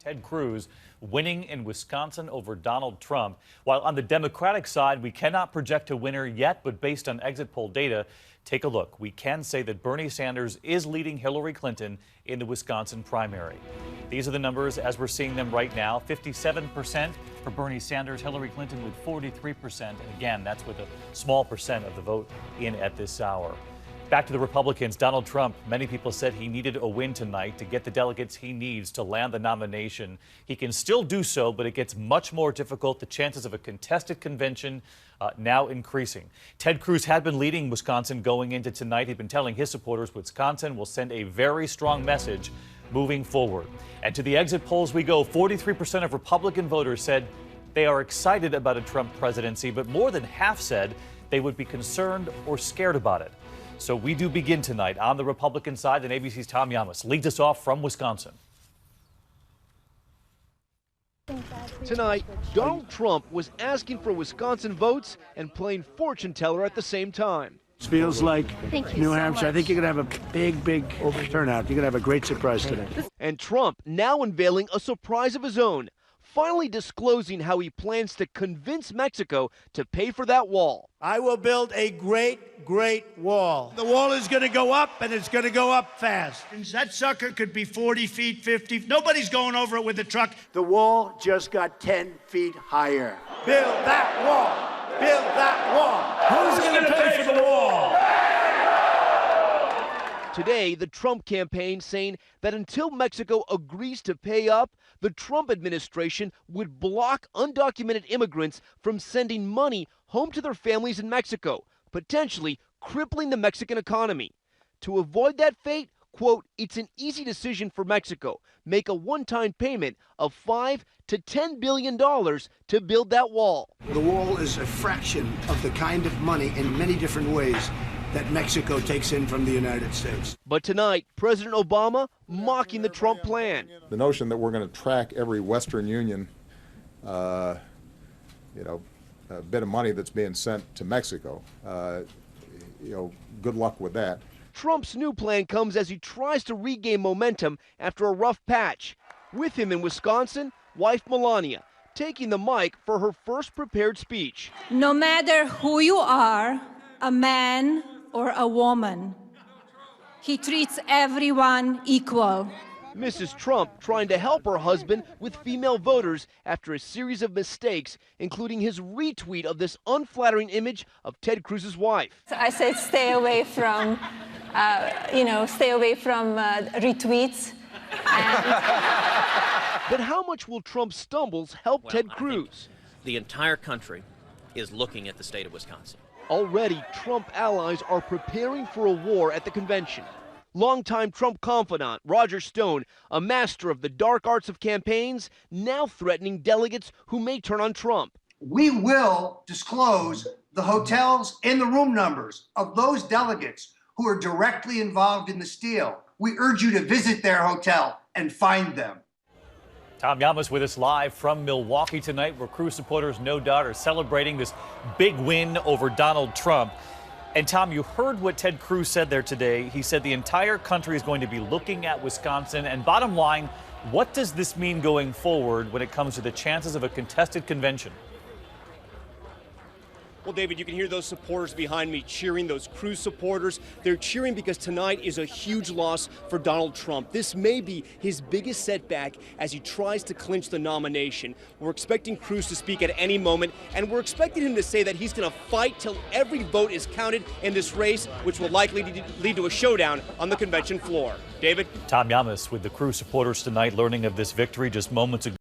Ted Cruz winning in Wisconsin over Donald Trump. While on the Democratic side, we cannot project a winner yet, but based on exit poll data, take a look. We can say that Bernie Sanders is leading Hillary Clinton in the Wisconsin primary. These are the numbers as we're seeing them right now. 57% for Bernie Sanders, Hillary Clinton with 43%. And again, that's with a small percent of the vote in at this hour. Back to the Republicans, Donald Trump, many people said he needed a win tonight to get the delegates he needs to land the nomination. He can still do so, but it gets much more difficult. The chances of a contested convention now increasing. Ted Cruz had been leading Wisconsin going into tonight. He'd been telling his supporters Wisconsin will send a very strong message moving forward. And to the exit polls we go. 43% of Republican voters said they are excited about a Trump presidency, but more than half said they would be concerned or scared about it. So we do begin tonight on the Republican side, and ABC's Tom Yamas leads us off from Wisconsin. Tonight, Donald Trump was asking for Wisconsin votes and playing fortune teller at the same time. It feels like New Hampshire. So I think you're going to have a big turnout. You're going to have a great surprise today. And Trump now unveiling a surprise of his own, finally disclosing how he plans to convince Mexico to pay for that wall. I will build a great wall. The wall is going to go up, and it's going to go up fast. That sucker could be 40 feet, 50. Nobody's going over it with a truck. The wall just got 10 feet higher. Build that wall. Build that wall. Who's going to pay for the wall? Today, the Trump campaign saying that until Mexico agrees to pay up, the Trump administration would block undocumented immigrants from sending money home to their families in Mexico, potentially crippling the Mexican economy. To avoid that fate, quote, it's an easy decision for Mexico. Make a one-time payment of $5 to $10 billion to build that wall. The wall is a fraction of the kind of money in many different ways that Mexico takes in from the United States. But tonight, President Obama mocking the Trump plan. The notion that we're going to track every Western Union, a bit of money that's being sent to Mexico, good luck with that. Trump's new plan comes as he tries to regain momentum after a rough patch. With him in Wisconsin, wife Melania, taking the mic for her first prepared speech. No matter who you are, a man or a woman, he treats everyone equal. Mrs. Trump trying to help her husband with female voters after a series of mistakes, including his retweet of this unflattering image of Ted Cruz's wife. I said stay away from, retweets. But how much will Trump's stumbles help Ted Cruz? The entire country is looking at the state of Wisconsin. Already, Trump allies are preparing for a war at the convention. Longtime Trump confidant Roger Stone, a master of the dark arts of campaigns, now threatening delegates who may turn on Trump. We will disclose the hotels and the room numbers of those delegates who are directly involved in the steal. We urge you to visit their hotel and find them. Tom Yamas with us live from Milwaukee tonight, where Cruz supporters no doubt are celebrating this big win over Donald Trump. And Tom, you heard what Ted Cruz said there today. He said the entire country is going to be looking at Wisconsin. And bottom line, what does this mean going forward when it comes to the chances of a contested convention? Well, David, you can hear those supporters behind me cheering, those Cruz supporters. They're cheering because tonight is a huge loss for Donald Trump. This may be his biggest setback as he tries to clinch the nomination. We're expecting Cruz to speak at any moment, and we're expecting him to say that he's going to fight till every vote is counted in this race, which will likely lead to a showdown on the convention floor. David? Tom Yamas with the Cruz supporters tonight learning of this victory just moments ago.